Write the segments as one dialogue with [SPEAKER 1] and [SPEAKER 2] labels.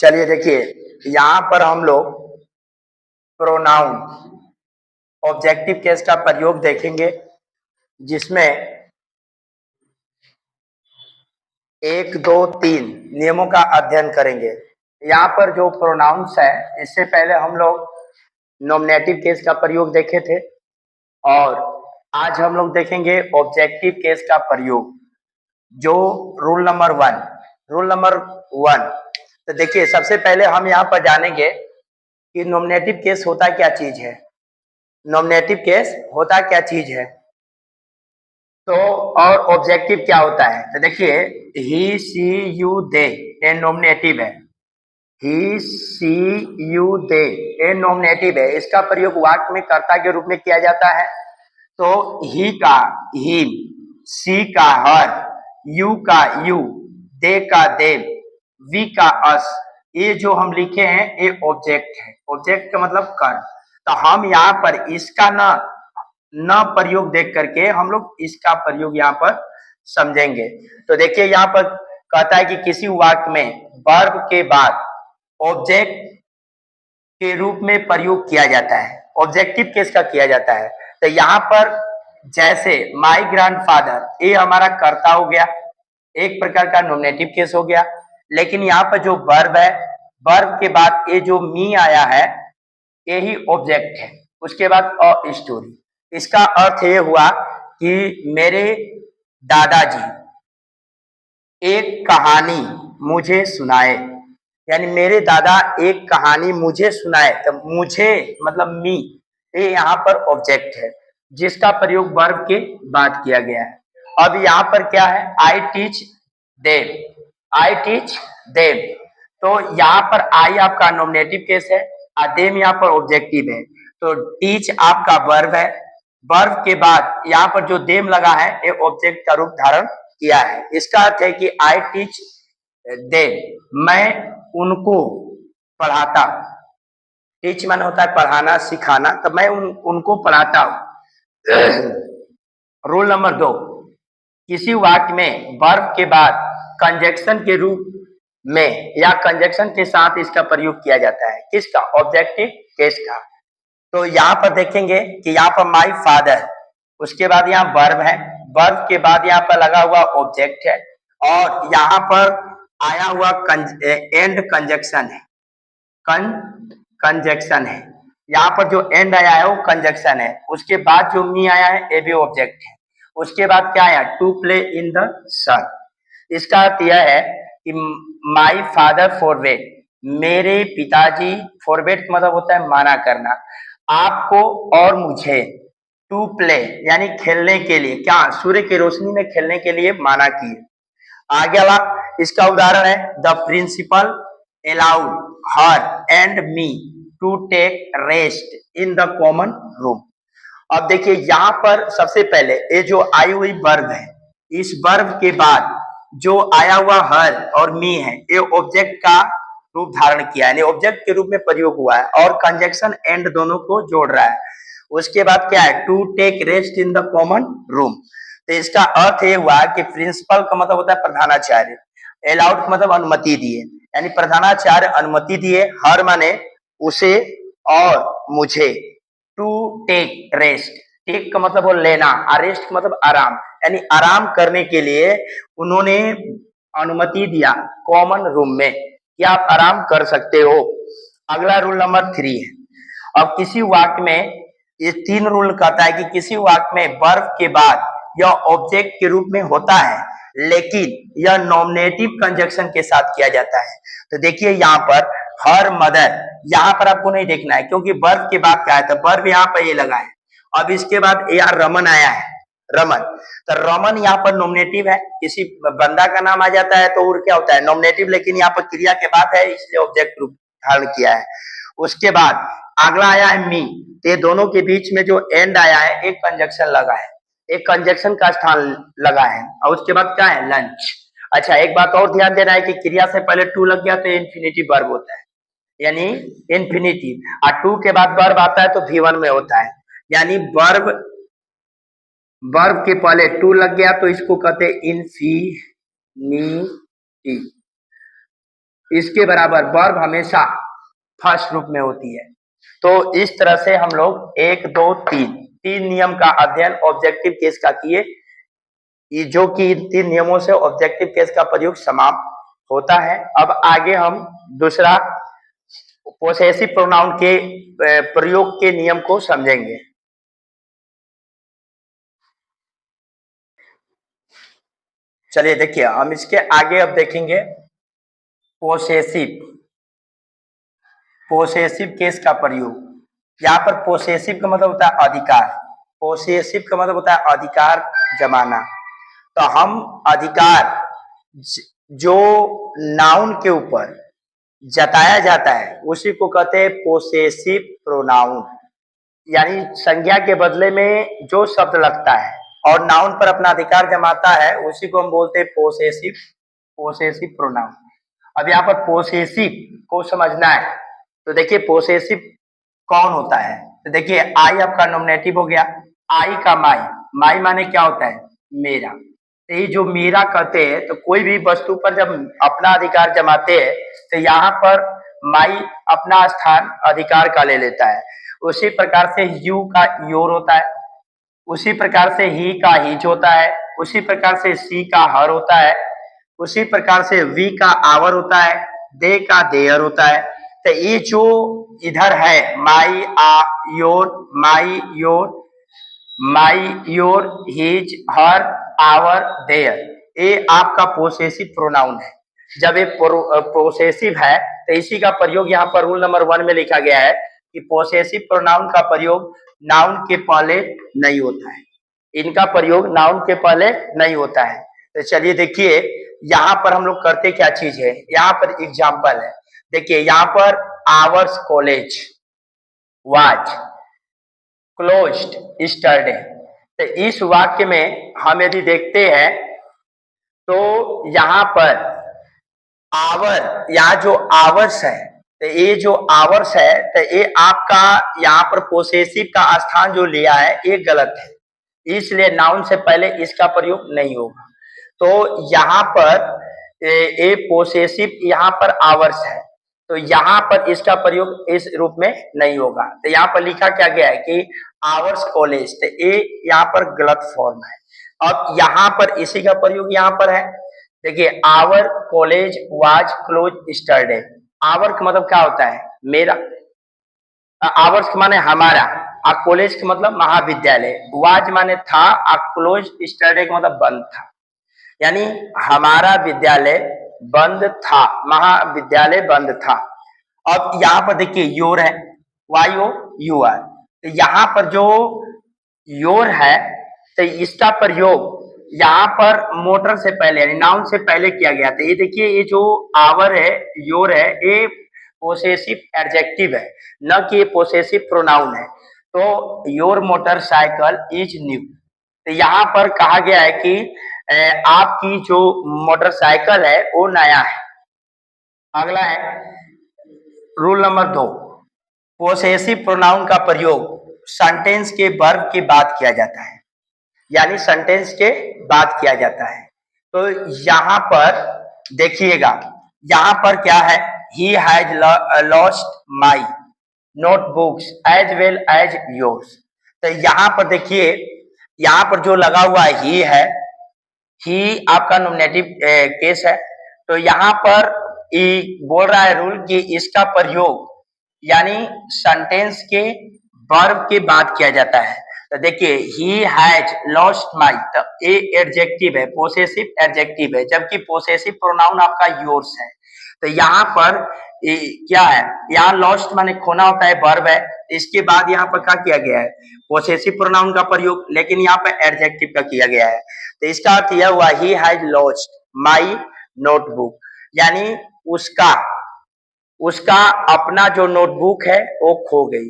[SPEAKER 1] चलिए देखिए, यहाँ पर हम लोग प्रोनाउन ऑब्जेक्टिव केस का प्रयोग देखेंगे, जिसमें 1, 2, 3 नियमों का अध्ययन करेंगे। यहाँ पर जो प्रोनाउंस है, इससे पहले हम लोग नॉमिनेटिव केस का प्रयोग देखे थे और आज हम लोग देखेंगे ऑब्जेक्टिव केस का प्रयोग, जो रूल नंबर 1। तो देखिए, सबसे पहले हम यहाँ पर जानेंगे कि नॉमिनेटिव केस होता क्या चीज है। नॉमिनेटिव केस होता क्या चीज है, तो और ऑब्जेक्टिव क्या होता है। तो देखिए, ही, सी, यू, दे ये नॉमिनेटिव है। ही, सी, यू, दे ये नॉमिनेटिव है। इसका प्रयोग वाक्य में कर्ता के रूप में किया जाता है। तो ही का हिम, सी का हर, यू का यू, दे का देम, वी का अस, ये जो हम लिखे हैं ये ऑब्जेक्ट है। ऑब्जेक्ट का मतलब कर्म। तो हम यहाँ पर इसका न प्रयोग देख करके हम लोग इसका प्रयोग यहाँ पर समझेंगे। तो देखिए, यहाँ पर कहता है कि किसी वाक्य में वर्ब के बाद ऑब्जेक्ट के रूप में प्रयोग किया जाता है, ऑब्जेक्टिव केस का किया जाता है। तो यहाँ पर जैसे माई ग्रैंडफादर, ये हमारा कर्ता हो गया, एक प्रकार का नॉमिनेटिव केस हो गया। लेकिन यहाँ पर जो वर्ब है, वर्ब के बाद ये जो मी आया है, यही ऑब्जेक्ट है। उसके बाद अ स्टोरी, इसका अर्थ ये हुआ कि मेरे दादाजी एक कहानी मुझे सुनाए, यानी मेरे दादा एक कहानी मुझे सुनाए। तो मुझे मतलब मी, ये यहाँ पर ऑब्जेक्ट है, जिसका प्रयोग वर्ब के बाद किया गया है। अब यहाँ पर क्या है, I teach them, I teach them. तो यहाँ पर आई आपका नॉमिनेटिव केस है और देम यहाँ पर ऑब्जेक्टिव है। तो टीच आपका वर्ब है, वर्ब के बाद यहाँ पर जो देम लगा है ये ऑब्जेक्ट का रूप धारण किया है। इसका अर्थ है कि आई टीच देम, मैं उनको पढ़ाता। टीच माने होता है पढ़ाना, सिखाना। तो मैं उनको पढ़ाता हूँ। रूल नंबर 2, किसी वाक्य में वर्ब के बाद कंजक्शन के रूप में या कंजक्शन के साथ इसका प्रयोग किया जाता है। किसका, ऑब्जेक्टिव केस का। तो यहाँ पर देखेंगे कि यहाँ पर माई फादर, उसके बाद यहाँ वर्ब है, वर्ब के बाद यहाँ पर लगा हुआ ऑब्जेक्ट है और यहाँ पर आया हुआ एंड कंजक्शन है, कंजक्शन है। यहाँ पर जो एंड आया है वो कंजक्शन है। उसके बाद जो मी आया है ये भी ऑब्जेक्ट है। उसके बाद क्या आया, टू प्ले इन द सन। इसका अर्थ यह है कि माई फादर फॉरवेट, मेरे पिताजी, फॉरवेट मतलब होता है माना करना, आपको और मुझे टू प्ले यानी खेलने के लिए, क्या, सूर्य की रोशनी में खेलने के लिए माना किए। आगे वाला इसका उदाहरण है, the principal allowed her and me to take rest in the common room. अब देखिए, यहाँ पर सबसे पहले ये जो आई हुई वर्ब है, इस वर्ब के बाद जो आया हुआ हर और मी है, ये ऑब्जेक्ट का रूप धारण किया है, यानी ऑब्जेक्ट के रूप में प्रयोग हुआ है और कंजक्शन एंड दोनों को जोड़ रहा है। उसके बाद क्या है, to take rest in the common room. तो इसका अर्थ ये हुआ कि प्रिंसिपल का मतलब होता है प्रधानाचार्य, अलाउड मतलब अनुमति दिए, यानी प्रधानाचार्य अनुमति दिए, हर माने उसे और मुझे, टू टेक रेस्ट, टेक का मतलब वो लेना, रेस्ट का मतलब आराम, यानी आराम करने के लिए उन्होंने अनुमति दिया कॉमन रूम में कि आप आराम कर सकते हो। अगला रूल नंबर 3 है। अब किसी वाक्य में, ये 3 रूल कहता है कि किसी वाक्य में वर्ब के बाद यह ऑब्जेक्ट के रूप में होता है, लेकिन यह नॉमिनेटिव कंजक्शन के साथ किया जाता है। तो देखिए, यहाँ पर हर मदर, यहाँ पर आपको नहीं देखना है क्योंकि वर्ब के बाद क्या है, तो वर्ब यहाँ पर ये लगा है। अब इसके बाद यार रमन आया है, रमन। तो रमन यहाँ पर नॉमिनेटिव है, किसी बंदा का नाम आ जाता है तो क्या होता है, नॉमिनेटिव, लेकिन यहाँ पर क्रिया के बाद है इसलिए ऑब्जेक्ट रूप धारण किया है। उसके बाद अगला आया है मी, ये दोनों के बीच में जो एंड आया है एक कंजक्शन लगा है, एक कंजक्शन का स्थान लगा है। और उसके बाद क्या है, लंच। अच्छा, एक बात और ध्यान देना है कि क्रिया से पहले टू लग गया तो इन्फिनिटिव वर्ब होता है, यानी इन्फिनिटिव। और टू के बाद वर्ब आता है तो V1 में होता है, यानी वर्ब के पहले टू लग गया तो इसको कहते हैं इन्फिनिटी। इसके बराबर वर्ब हमेशा फर्स्ट रूप में होती है। तो इस तरह से हम लोग 1 2 3 तीन नियम का अध्ययन ऑब्जेक्टिव केस का किए, जो कि इन 3 नियमों से ऑब्जेक्टिव केस का प्रयोग समाप्त होता है। अब आगे हम दूसरा पोसेसिव प्रोनाउन के प्रयोग के नियम को समझेंगे। चलिए देखिए, हम इसके आगे अब देखेंगे पोसेसिव केस का प्रयोग। यहाँ पर पोसेसिव का मतलब होता है अधिकार, पोसेसिव का मतलब होता है अधिकार जमाना। तो हम अधिकार जो नाउन के ऊपर जताया जाता है उसी को कहते हैं पोसेसिव प्रोनाउन, यानी संज्ञा के बदले में जो शब्द लगता है और नाउन पर अपना अधिकार जमाता है उसी को हम बोलते हैं पोसेसिव प्रोनाउन। अब यहाँ पर पोसेसिव को समझना है तो देखिए पोसेसिव कौन होता है। तो देखिए आई आपका नॉमिनेटिव हो गया, आई का माई माने क्या होता है मेरा। तो ये जो मेरा कहते हैं तो कोई भी वस्तु पर जब अपना अधिकार जमाते हैं तो यहाँ पर माई अपना स्थान अधिकार का ले लेता है। उसी प्रकार से यू का योर होता है, उसी प्रकार से ही का हिज होता है, उसी प्रकार से सी का हर होता है, उसी प्रकार से वी का आवर होता है, दे का देयर होता है। तो ये जो इधर है my your his her our their, ये आपका पोसेसिव प्रोनाउन है। जब ये पोसेसिव है तो इसी का प्रयोग यहाँ पर रूल नंबर 1 में लिखा गया है कि पोसेसिव प्रोनाउन का प्रयोग नाउन के पहले नहीं होता है, इनका प्रयोग नाउन के पहले नहीं होता है। तो चलिए देखिए यहाँ पर हम लोग करते क्या चीज है। यहाँ पर एग्जाम्पल है, देखिए यहाँ पर hours college was closed yesterday. तो इस वाक्य में हम यदि देखते हैं तो यहाँ पर आवर, यहाँ जो आवर्स है तो ये जो आवर्स है तो ये आपका यहाँ पर पोसेसिव का स्थान जो लिया है ये गलत है, इसलिए नाउन से पहले इसका प्रयोग नहीं होगा। तो यहाँ पर ये पोसेसिव यहाँ पर आवर्स है तो यहाँ पर इसका प्रयोग इस रूप में नहीं होगा। तो यहाँ पर लिखा क्या गया है कि आवर्स कॉलेज, तो ये यहाँ पर गलत फॉर्म है। अब यहाँ पर इसी का प्रयोग यहाँ पर है, देखिए our college was close yesterday. Our का मतलब क्या होता है मेरा, आवर्स के माने हमारा, आ कॉलेज का मतलब महाविद्यालय, वाज माने था, आ क्लोज यस्टरडे का मतलब बंद था, यानी हमारा विद्यालय बंद था, महाविद्यालय बंद था। अब यहाँ पर देखिए योर है, वाई ओ यू आर, तो यहाँ पर जो योर है तो इसका प्रयोग यहाँ पर मोटर से पहले यानी नाउन से पहले किया गया था। ये देखिए ये जो आवर है योर है ये पोसेसिव एडजेक्टिव है, न कि ये पोसेसिव प्रोनाउन है। तो योर मोटरसाइकिल इज न्यू, तो यहाँ पर कहा गया है कि आपकी जो मोटरसाइकिल है वो नया है। अगला है रूल नंबर 2, पोसेसिव प्रोनाउन का प्रयोग सेंटेंस के वर्ब के बाद किया जाता है, यानी सेंटेंस के बाद किया जाता है। तो यहाँ पर देखिएगा यहाँ पर क्या है, he has lost my notebooks as well as yours. तो यहाँ पर देखिए यहाँ पर जो लगा हुआ है ही आपका नॉमिनेटिव केस है। तो यहाँ पर बोल रहा है रूल कि इसका प्रयोग यानी सेंटेंस के वर्ब के बाद किया जाता है। तो देखिए ही हैज लॉस्ट माई, तो ए एडजेक्टिव है, पोसेसिव एडजेक्टिव है, जबकि पोसेसिव प्रोनाउन आपका योर्स है। तो यहाँ पर क्या है, यहाँ लॉस्ट माने खोना होता है, वर्ब है, इसके बाद यहाँ पर क्या किया गया है पोसेसिव प्रोनाउन का प्रयोग, लेकिन यहाँ पर एडजेक्टिव का किया गया है। तो इसका अर्थ यह हुआ ही हैज लॉस्ट माई नोटबुक, यानी उसका अपना जो नोटबुक है वो खो गई।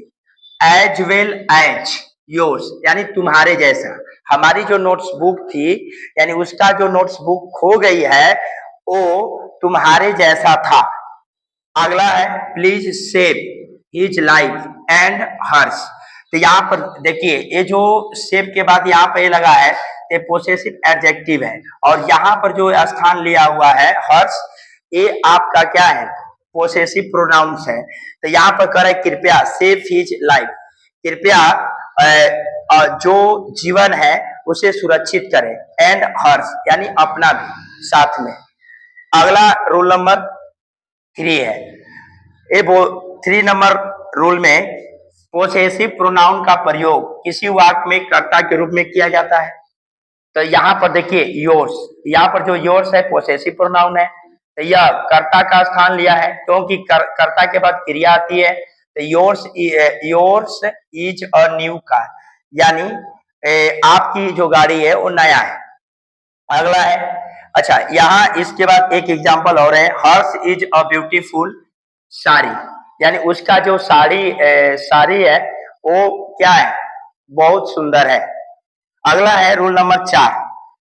[SPEAKER 1] एज वेल एज योर्स, यानी तुम्हारे जैसा, हमारी जो नोट्सबुक थी यानी उसका जो नोट्सबुक खो गई है वो तुम्हारे जैसा था। अगला है please save his life and hers. तो यहाँ पर देखिए ये जो सेव के बाद यहाँ पे लगा है ये पोसेसिव एडजेक्टिव है, और यहाँ पर जो स्थान लिया हुआ है हर्स, ये आपका क्या है, पोसेसिव प्रोनाउंस है। तो यहाँ पर कह रहा है कृपया सेव हिज लाइफ, कृपया जो जीवन है उसे सुरक्षित करें, एंड हर्ष यानी अपना भी साथ में। अगला रूल नंबर 3 है। ये वो 3 नंबर रूल में पोसेसिव प्रोनाउन का प्रयोग किसी वाक्य में कर्ता के रूप में किया जाता है। तो यहाँ पर देखिए योर्स, यहाँ पर जो योर्स है पोसेसिव प्रोनाउन है, तो यह कर्ता का स्थान लिया है क्योंकि कर्ता के बाद क्रिया आती है। तो yours is a new car, यानी आपकी जो गाड़ी है वो नया है। अगला है, अच्छा यहाँ इसके बाद एक एग्जांपल और है, हर्ष इज अ ब्यूटीफुल साड़ी, यानी उसका जो साड़ी है वो क्या है, बहुत सुंदर है। अगला है रूल नंबर 4,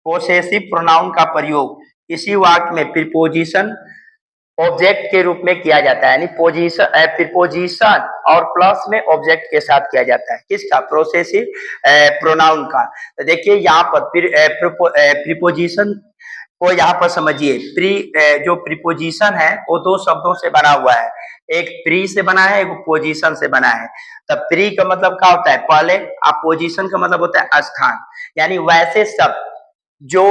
[SPEAKER 1] पोसेसिव प्रोनाउन का प्रयोग किसी वाक्य में प्रीपोजिशन ऑब्जेक्ट के रूप में किया जाता है, यानी प्रीपोजिशन और प्लस में ऑब्जेक्ट के साथ किया जाता है। किसका, प्रोसेसिव प्रोनाउन का। तो देखिए यहाँ पर प्रीपोजिशन को यहाँ पर समझिए, जो प्रीपोजिशन है वो 2 शब्दों से बना हुआ है, एक प्री से बना है, एक पोजीशन से बना है। तब प्री का मतलब क्या होता है, पहले, और पोजीशन का मतलब होता है स्थान, यानी वैसे शब्द जो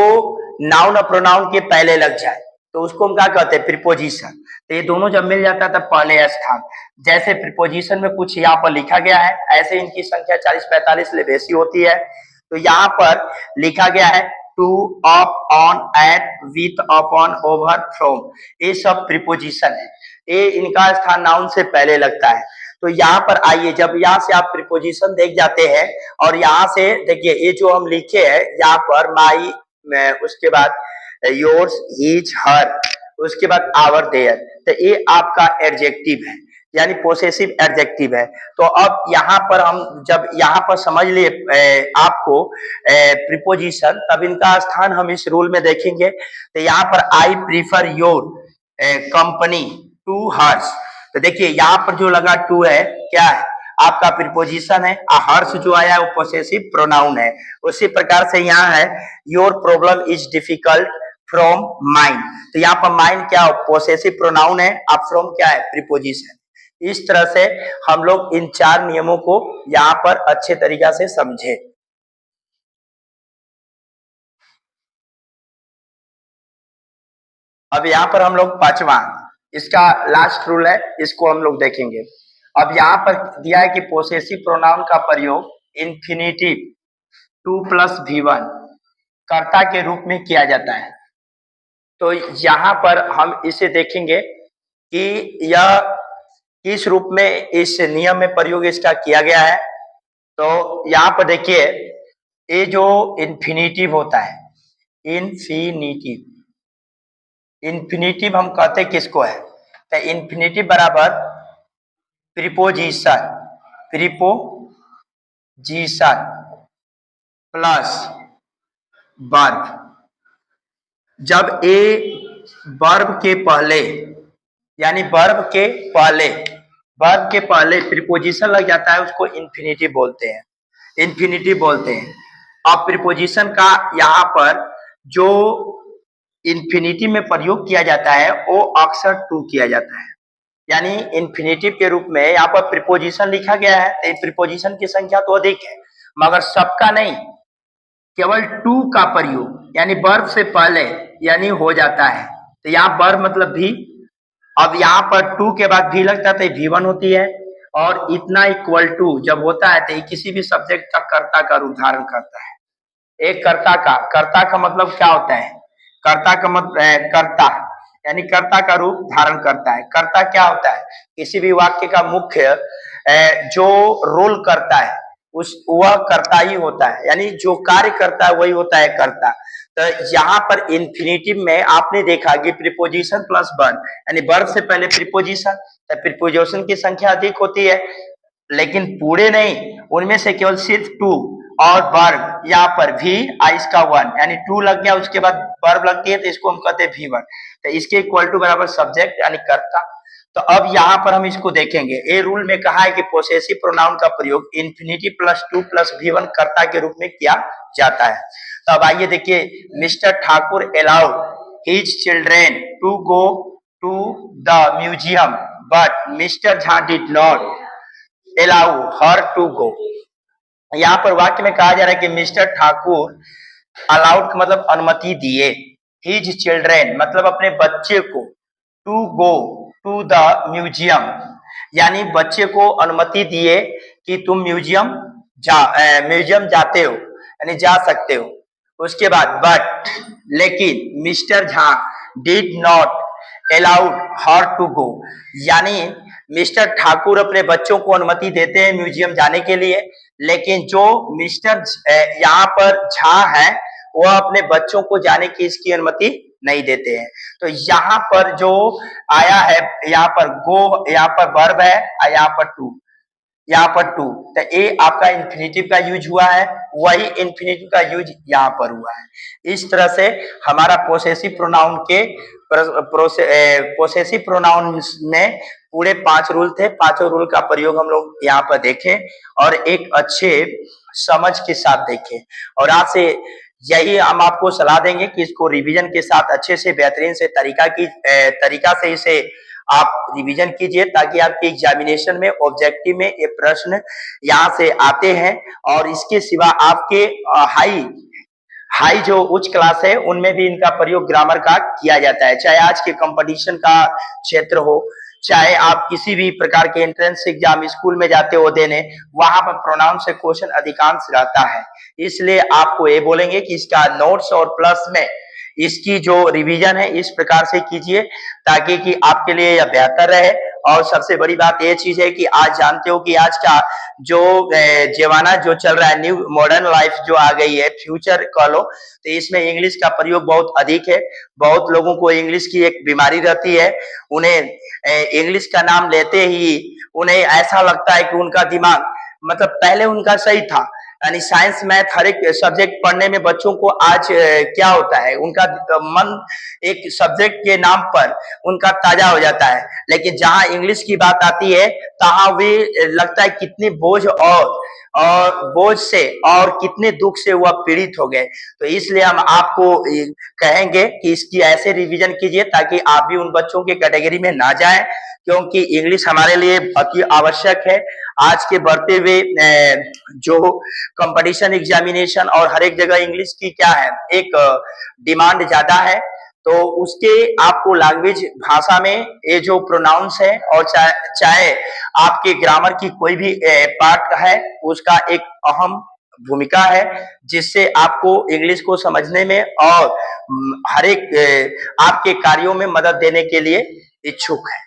[SPEAKER 1] नाउन और प्रोनाउन के पहले लग जाए तो उसको हम क्या कहते हैं, प्रीपोजिशन। तो ये दोनों जब मिल जाता है तब पहले स्थान। जैसे प्रीपोजिशन में कुछ यहाँ पर लिखा गया है, ऐसे इनकी संख्या 40-45 ले बेसी होती है। तो यहाँ पर लिखा गया है to, of, on, at, with, upon, over, from, ये सब प्रीपोजिशन है, ये इनका स्थान नाउन से पहले लगता है। तो यहाँ पर आइए, जब यहाँ से आप प्रीपोजिशन देख जाते हैं और यहाँ से देखिए ये जो हम लिखे हैं यहाँ पर माई, उसके बाद योर्स, हिज, हर, उसके बाद आवर, देयर, तो ये आपका एडजेक्टिव है, यानी पोसेसिव एडजेक्टिव है। तो अब यहाँ पर हम जब यहाँ पर समझ लिए आपको प्रीपोजिशन, तब इनका स्थान हम इस रूल में देखेंगे। तो यहाँ पर I prefer your company to Harsh, तो देखिए यहाँ पर जो लगा टू है क्या है, आपका प्रीपोजिशन है, हर्ष जो आया है वो पोसेसिव प्रोनाउन है। उसी प्रकार से यहाँ है your problem is difficult from mind, तो यहाँ पर माइंड क्या हो, पोसेसिव प्रोनाउन है, अब फ्रॉम क्या है, प्रीपोजिशन। इस तरह से हम लोग इन 4 नियमों को यहाँ पर अच्छे तरीका से समझे। अब यहाँ पर हम लोग 5वां, इसका लास्ट रूल है, इसको हम लोग देखेंगे। अब यहाँ पर दिया है कि पोसेसिव प्रोनाउन का प्रयोग इन्फिनिटिव 2 + V1 कर्ता के रूप में किया जाता है। तो यहाँ पर हम इसे देखेंगे कि यह किस रूप में इस नियम में प्रयोग इसका किया गया है। तो यहाँ पर देखिए, ये जो इन्फिनिटिव होता है, इन्फिनिटिव, इन्फिनिटिव हम कहते किसको है, तो इन्फिनिटिव बराबर प्रीपोजिशन, प्रीपोजिशन प्लस वर्ब। जब ए वर्ब के पहले, यानी वर्ब के पहले प्रीपोजिशन लग जाता है, उसको इन्फिनिटिव बोलते हैं, इन्फिनिटिव बोलते हैं। अब प्रीपोजिशन का यहाँ पर जो इन्फिनिटिव में प्रयोग किया जाता है वो अक्सर टू किया जाता है, यानी इन्फिनिटिव के रूप में यहाँ पर प्रीपोजिशन लिखा गया है, तो प्रीपोजिशन की संख्या तो अधिक है मगर सबका नहीं, केवल टू का प्रयोग, यानी वर्ब से पहले यानी हो जाता है। तो यहाँ वर्ब मतलब भी, अब यहाँ पर टू के बाद भी लगता है तो V1 होती है, और इतना इक्वल टू जब होता है तो किसी भी सब्जेक्ट का कर्ता का रूप धारण करता है। एक कर्ता का मतलब क्या होता है, कर्ता का मतलब कर्ता, यानी कर्ता का रूप धारण करता है। कर्ता क्या होता है, किसी भी वाक्य का मुख्य जो रोल करता है उस वह कर्ता ही होता है, यानी जो कार्य करता है वही होता है कर्ता। तो यहाँ पर इन्फिनिटिव में आपने देखा कि प्रीपोजिशन प्लस वर्ब, यानी वर्ब से पहले प्रीपोजिशन, तो प्रीपोजिशन की संख्या अधिक होती है, लेकिन पूरे नहीं, उनमें से केवल सिर्फ टू, और वर्ब यहाँ पर भी आइस का 1, यानी टू लग गया, उसके बाद वर्ब लगती है तो इसको हम कहते हैं V1, तो इसके इक्वल टू बराबर सब्जेक्ट यानी कर्ता। तो अब यहाँ पर हम इसको देखेंगे, ए रूल में कहा है कि पोसेसिव प्रोनाउन का प्रयोग इन्फिनिटिव प्लस 2 + V1 कर्ता के रूप में किया जाता है। तो अब आइए देखिए, mister Thakur allowed his children to go to the museum, but Mr. Jha did not allow her to go. यहाँ पर वाक्य में कहा जा रहा है कि मिस्टर ठाकुर अलाउड मतलब अनुमति दिए, हिज चिल्ड्रेन मतलब अपने बच्चे को, to go to the museum यानी बच्चे को अनुमति दिए कि तुम म्यूजियम जाते हो यानी जा सकते हो। उसके बाद बट लेकिन mister Jha did not allowed her to go यानी मिस्टर ठाकुर अपने बच्चों को अनुमति देते हैं म्यूजियम जाने के लिए, लेकिन जो मिस्टर यहाँ पर झा है वह अपने बच्चों को जाने की इसकी अनुमति नहीं देते हैं। तो यहाँ पर जो आया है, यहाँ पर गो, यहाँ पर वर्ब है और यहाँ पर टू, तो ये आपका इन्फिनेटिव का यूज हुआ है, वही इन्फिनेटिव का यूज यहाँ पर हुआ है। इस तरह से हमारा पोसेसिव प्रोनाउन के पोसेसिव प्रोनाउन में पूरे 5 रूल थे। 5 रूल का प्रयोग हम लोग यहाँ पर देखें और एक अच्छे समझ के साथ देखें, और आज से यही हम आपको सलाह देंगे कि इसको रिवीजन के साथ अच्छे से बेहतरीन से तरीका से इसे आप रिवीजन कीजिए, ताकि आपके एग्जामिनेशन में ऑब्जेक्टिव में ये प्रश्न यहाँ से आते हैं। और इसके सिवा आपके हाई जो उच्च क्लास है उनमें भी इनका प्रयोग ग्रामर का किया जाता है, चाहे आज के कंपटीशन का क्षेत्र हो, चाहे आप किसी भी प्रकार के एंट्रेंस एग्जाम स्कूल में जाते हो देने, वहां पर प्रोनाउन से क्वेश्चन अधिकांश रहता है। इसलिए आपको ये बोलेंगे कि इसका नोट्स और प्लस में इसकी जो रिवीजन है इस प्रकार से कीजिए, ताकि कि आपके लिए यह बेहतर रहे। और सबसे बड़ी बात यह चीज है कि आज जानते हो कि आज का जो जमाना जो चल रहा है, न्यू मॉडर्न लाइफ जो आ गई है, फ्यूचर कह लो, तो इसमें इंग्लिश का प्रयोग बहुत अधिक है। बहुत लोगों को इंग्लिश की एक बीमारी रहती है, उन्हें इंग्लिश का नाम लेते ही उन्हें ऐसा लगता है कि उनका दिमाग मतलब पहले उनका सही था, यानी साइंस मैथ हर एक सब्जेक्ट पढ़ने में बच्चों को आज क्या होता है, उनका मन एक सब्जेक्ट के नाम पर उनका ताजा हो जाता है, लेकिन जहां इंग्लिश की बात आती है तहां वे लगता है कितने बोझ और बोझ से और कितने दुख से वह पीड़ित हो गए। तो इसलिए हम आपको कहेंगे कि इसकी ऐसे रिवीजन कीजिए ताकि आप भी उन बच्चों के कैटेगरी में ना जाएं, क्योंकि इंग्लिश हमारे लिए अति आवश्यक है। आज के बढ़ते हुए जो कंपटीशन एग्जामिनेशन और हर एक जगह इंग्लिश की क्या है, एक डिमांड ज्यादा है, तो उसके आपको लैंग्वेज भाषा में ये जो प्रोनाउंस है और चाहे आपके ग्रामर की कोई भी पार्ट है, उसका एक अहम भूमिका है, जिससे आपको इंग्लिश को समझने में और हर एक आपके कार्यों में मदद देने के लिए इच्छुक है।